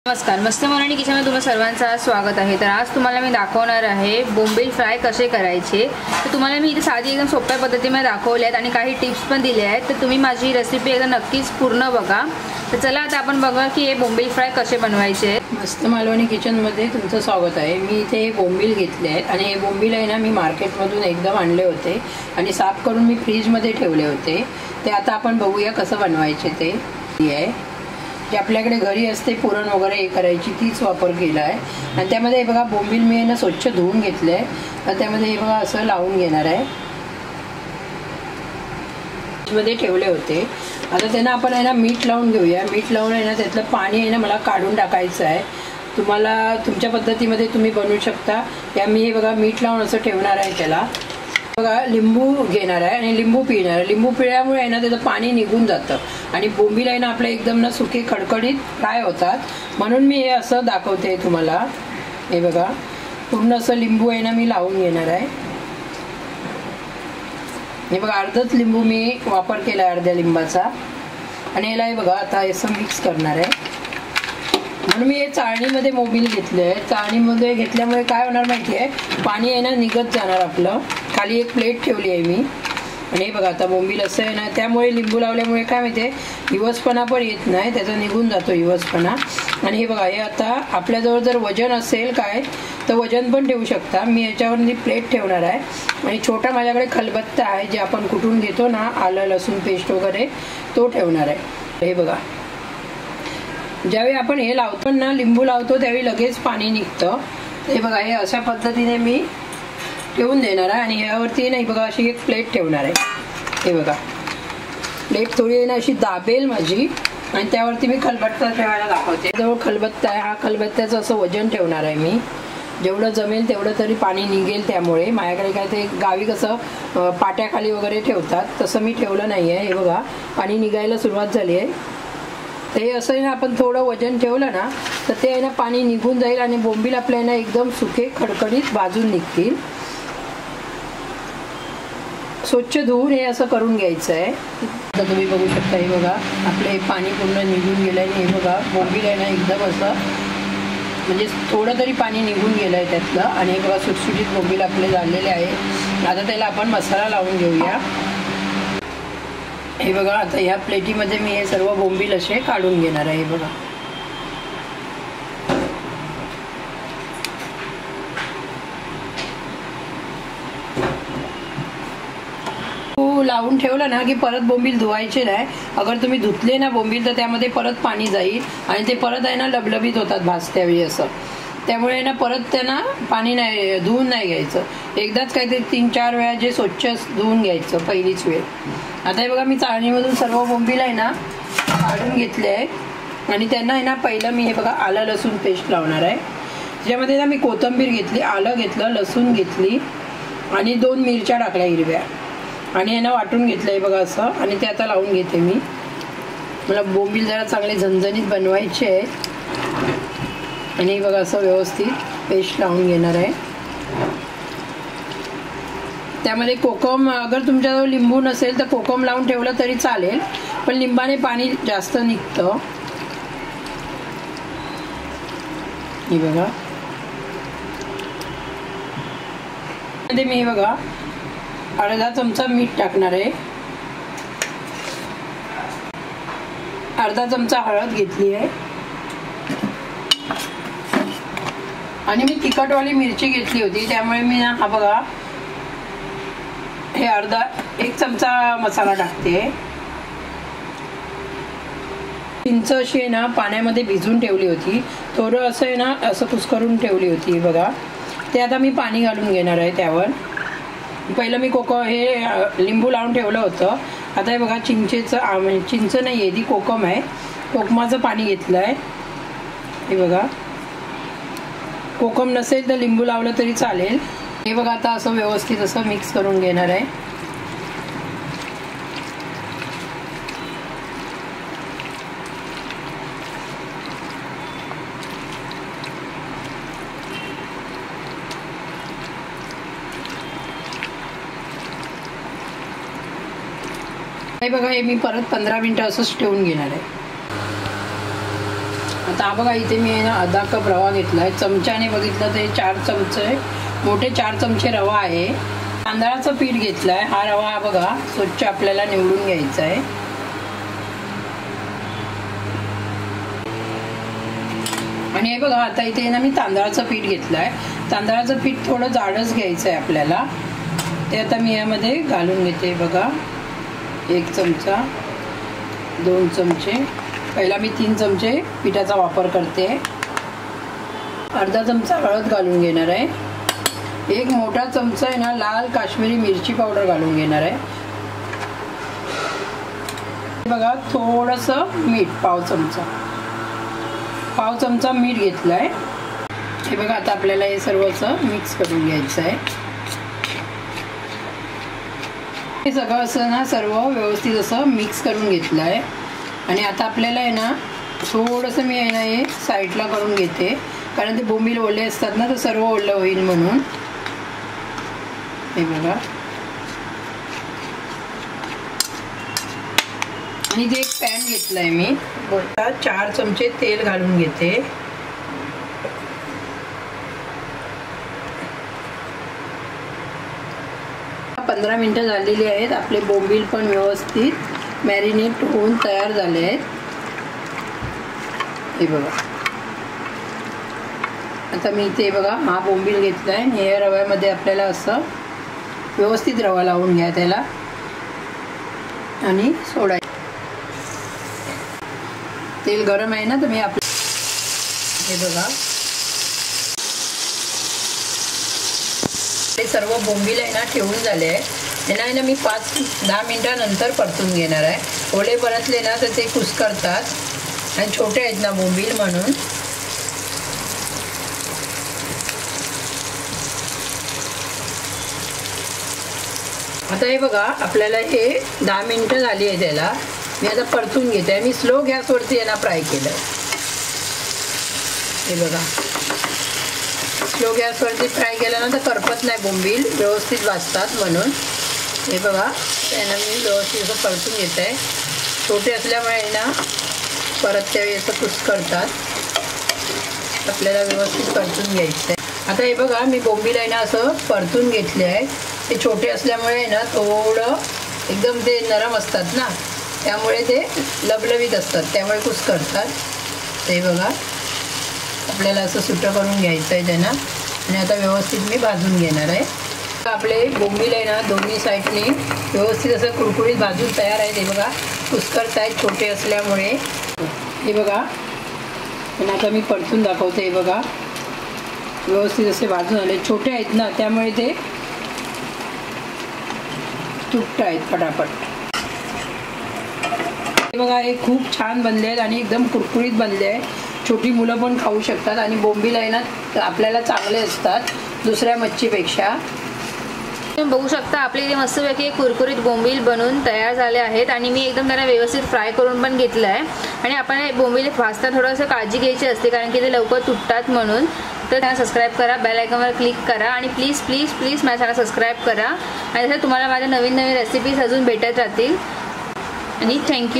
नमस्कार, मस्त मराठी किचनमध्ये तुम्हा सर्वांचं स्वागत आहे। तर आज तुम्हाला मी दाखवणार आहे बोंबील फ्राय कसे करायचे। तर तुम्हाला मी इथे साधी एकदम सोप्या पद्धतीने दाखवले आहेत आणि काही टिप्स पण दिले आहेत। तर तुम्ही माझी रेसिपी एकदा नक्कीच पूर्ण बघा। तर चला आता आपण बघूया की हे बोंबील फ्राय कसे बनवायचे। मस्त मालवणी किचनमध्ये तुमचं स्वागत आहे। मी इथे हे बोंबील घेतले आहेत आणि हे बोंबील आहे ना मी मार्केटमधून एकदम आणले होते आणि साफ करून मी फ्रीजमध्ये ठेवले होते। ते आता आपण बघूया कसं बनवायचे ते आहे। जे आपल्याकडे घरी असते पुरण वगैरे हे करायची तीच वापर केला आहे आणि त्यामध्ये हे बघा बोंबील मी ना स्वच्छ धुवून घेतले आहे। तर त्यामध्ये हे बघा असं लावून घेणार आहे। मध्ये ठेवले होते आता त्यांना आपण आहे ना मीठ लावून घेऊया। मीठ लावून आहे ना त्यातलं पाणी आहे ना मला काढून टाकायचं आहे। तुम्हाला तुमच्या पद्धतीमध्ये तुम्ही बनवू शकता। या मी हे बघा मीठ लावून असं ठेवणार आहे। त्याला बघा लिंबू घेणार आहे आणि लिंबू पिळणार आहे। लिंबू पिळल्यामुळे आहे ना त्याचं पाणी निघून जातं आणि बोंबील आहे ना आपले एकदम ना सुके खडखडीत फ्राय होतात। म्हणून मी हे असं दाखवते तुम्हाला। हे बघा पूर्ण असं लिंबू आहे ना मी लावून घेणार आहे। हे बघा अर्धच लिंबू मी वापर केला आहे, अर्ध्या लिंबाचा। आणि याला हे बघा आता असं मिक्स करणार आहे। म्हणून मी हे चाळणीमध्ये बोंबील घेतले आहे। चाळणीमध्ये घेतल्यामुळे काय होणार माहिती आहे, पाणी आहे ना निघत जाणार आपलं। खाली एक प्लेट ठेवली आहे मी आणि हे बघा आता बोंबील असं आहे ना त्यामुळे लिंबू लावल्यामुळे काय माहिती आहे हिवसपणा पण येत नाही, त्याचा निघून जातो हिवसपणा। आणि हे बघा हे आता आपल्याजवळ जर वजन असेल काय तर वजन पण ठेवू शकता। मी याच्यावर प्लेट ठेवणार आहे आणि छोटा माझ्याकडे खलबत्ता आहे जे आपण कुटून घेतो ना आलं लसूण पेस्ट वगैरे तो ठेवणार आहे। हे बघा ज्यावेळी आपण हे लावतो ना लिंबू लावतो त्यावेळी लगेच पाणी निघतं। हे बघा हे अशा पद्धतीने मी ठेवून देणार आहे आणि यावरती नाही बघा अशी एक प्लेट ठेवणार आहे। हे बघा प्लेट थोडी ना अशी दाबेल माझी आणि त्यावरती मी खलबत्ता ठेवायला दाखवते। जवळ खलबत्ता आहे, हा खलबत्त्याचं असं वजन ठेवणार आहे मी। जेवढं जमेल तेवढं तरी पाणी निघेल। त्यामुळे माझ्याकडे काय ते गावी कसं पाट्याखाली वगैरे ठेवतात तसं मी ठेवलं नाही आहे। हे बघा पाणी निघायला सुरुवात झाली आहे। ते असं आहे ना आपण थोडं वजन ठेवलं ना तर ते आहे ना पाणी निघून जाईल आणि बोंबील आपल्या ना एकदम सुके खडखडीत भाजून निघतील। स्वच्छ धुवून हे असं करून घ्यायचं आहे। आता तुम्ही बघू शकता हे बघा आपले पाणी पूर्ण निघून गेलं आहे। हे बघा बोंबील आहे ना एकदम असं म्हणजे थोडं तरी पाणी निघून गेलं आहे त्यातलं आणि हे बघा सुटसुटीत बोंबील आपले झालेले आहे। आता त्याला आपण मसाला लावून घेऊया। हे बघा आता ह्या प्लेटीमध्ये मी हे सर्व बोंबील असे काढून घेणार आहे। हे बघा लावून ठेवलं ना की परत बोंबील धुवायचे नाही। अगर तुम्ही धुतले ना बोंबील तर त्यामध्ये परत पाणी जाईल आणि ते परत आहे ना लबलबीत होतात भाजत्यावेळी असं। त्यामुळे ना परत त्यांना पाणी नाही धुवून नाही घ्यायचं। एकदाच काहीतरी 3-4 वेळा जे स्वच्छ धुवून घ्यायचं पहिलीच वेळ। आता हे बघा मी चाळणीमधून सर्व बोंबील आहे ना काढून घेतले आहे आणि त्यांना आहे ना पहिलं मी हे बघा आलं लसूण पेस्ट लावणार आहे। ज्यामध्ये ना मी कोथिंबीर घेतली, आलं घेतलं, लसूण घेतली आणि 2 मिरच्या टाकल्या हिरव्या आणि यांना वाटून घेतलं आहे बघा असं। आणि ते आता लावून घेते मी। मला बोंबील जरा चांगले झणझणीत बनवायचे आहे आणि हे बघा असं व्यवस्थित पेस्ट लावून घेणार आहे। त्यामध्ये कोकम अगर तुमच्याजवळ लिंबू नसेल तर कोकम लावून ठेवलं तरी चालेल, पण लिंबाने पाणी जास्त निघतं। हे बघा मध्ये मी हे बघा अर्धा चमचा मीठ टाकणार आहे, अर्धा चमचा हळद घेतली आहे आणि मी तिखटवाली मिरची घेतली होती त्यामुळे मी हा बघा हे 1 चमचा मसाला टाकते। चिंच अशी ना पाण्यामध्ये भिजून ठेवली होती, थोडं असं आहे ना असं कुस्करून ठेवली होती बघा। ते आता मी पाणी घालून घेणार आहे त्यावर। पहिलं मी हे लिंबू लावून ठेवलं होतं। आता हे बघा चिंच नाही आहे ती कोकम आहे, कोकमाचं पाणी घेतलं आहे। हे बघा कोकम नसेल तर लिंबू लावलं तरी चालेल। हे बघा आता असं व्यवस्थित असं मिक्स करून घेणार आहे। हे बघा हे मी परत 15 मिनिटं असंच ठेवून घेणार आहे। आता हा बघा इथे मी ना अर्धा कप रवा घेतला आहे. चमच्याने बघितलं तर 4 चमचे मोठे 4 चमचे रवा आहे. तांदळाचं पीठ घेतलं आहे. हा रवा हा बघा स्वच्छ आपल्याला निवडून घ्यायचा आहे. आणि हे बघा आता इथे ना मी तांदळाचं पीठ घेतलं आहे. तांदळाचं पीठ थोडं जाडच घ्यायचं आहे आपल्याला. ते आता मी यामध्ये घालून घेते. बघा 1 चमचा, 2 चमचे, पहिला मी 3 चमचे पिठाचा वापर करते. अर्धा चमचा हळद घालून घेणार आहे. 1 मोठा चमचा आहे ना लाल काश्मीरी मिरची पावडर घालून घेणार आहे. बघा थोडंसं मीठ, पाव चमचा मीठ घेतलंय. हे बघा आता आपल्याला हे सर्व असं मिक्स करून घ्यायचं आहे. हे सगळं असं ना सर्व व्यवस्थित असं मिक्स करून घेतलं आहे. आणि आता आपल्याला आहे ना थोडंसं मी आहे ना हे साईडला करून घेते, कारण ते बोंबील ओले असतात ना, तर सर्व ओलं होईल म्हणून. हे बघा आणि ते एक पॅन घेतलाय मी. 4 चमचे तेल घालून घेते. पंधरा मिनिटं झालेली आहेत. आपले बोंबील पण व्यवस्थित मॅरिनेट होऊन तयार झाले आहेत. हे बघा आता मी इथे बघा हा बोंबील घेतला आहे. हे रव्यामध्ये आपल्याला असं व्यवस्थित रवा लावून घ्या त्याला आणि सोडायचं. तेल गरम आहे ना, तर मी आपलं हे बघा ते सर्व बोंबील आहे ना ठेवून झाले आहे. त्यांना आहे ना मी 5-10 मिनिटानंतर परतून घेणार आहे. ओले परतले ना तर ते कुस्करतात आणि छोटे आहेत ना बोंबील म्हणून. आता हे बघा आपल्याला हे 10 मिनिटं झाली आहे त्याला. मी आता परतून घेते. मी स्लो गॅसवरती यांना फ्राय केलं. हे बघा स्लो गॅसवरती फ्राय केलं ना तर करपत नाही बोंबील, व्यवस्थित भाजतात म्हणून. हे बघा त्यांना मी व्यवस्थित असं परतून घेत आहे. छोटे असल्यामुळे ना परत त्यावेळी असं कुस्करतात. आपल्याला व्यवस्थित परतून घ्यायचं आहे. आता हे बघा मी बोंबील आहे ना असं परतून घेतले आहे. ते छोटे असल्यामुळे ना थोडं एकदम ते नरम असतात ना, त्यामुळे ते लबलबीत असतात, त्यामुळे कुस्करतात. ते बघा आपल्याला असं सुटं करून घ्यायचं आहे त्यांना. आणि आता व्यवस्थित मी भाजून घेणार आहे. आपले बोंबील आहे ना दोन्ही साईडने व्यवस्थित असं कुरकुरीत भाजून तयार आहे. ते बघा कुस्करत आहेत छोटे असल्यामुळे. हे बघा आणि आता मी परतून दाखवते. हे बघा व्यवस्थित असे भाजून आले. छोटे आहेत ना त्यामुळे ते तुटत आहेत फटाफट. हे बघा हे खूप छान बनले आहेत आणि एकदम कुरकुरीत बनले आहे. छोटी मुलं पण खाऊ शकतात. आणि बोंबील आहे ना आपल्याला चांगले असतात दुसऱ्या मच्छीपेक्षा. तुम्ही बघू शकता आपले इथे मस्तपैकी कुरकुरीत बोंबील बनून तयार झाले आहेत. आणि मी एकदम त्यांना व्यवस्थित फ्राय करून पण घेतलं आहे. आणि आपण बोंबील भाजताना थोडंसं काळजी घ्यायची असते, कारण की ते लवकर तुटतात म्हणून. तर त्यांना सबस्क्राईब करा, बेल आयकॉनवर क्लिक करा आणि प्लीज प्लीज प्लीज माझ्या चॅनल सबस्क्राईब करा. आणि तसं तुम्हाला माझ्या नवीन नवीन रेसिपीज अजून भेटत राहतील. आणि थँक्यू.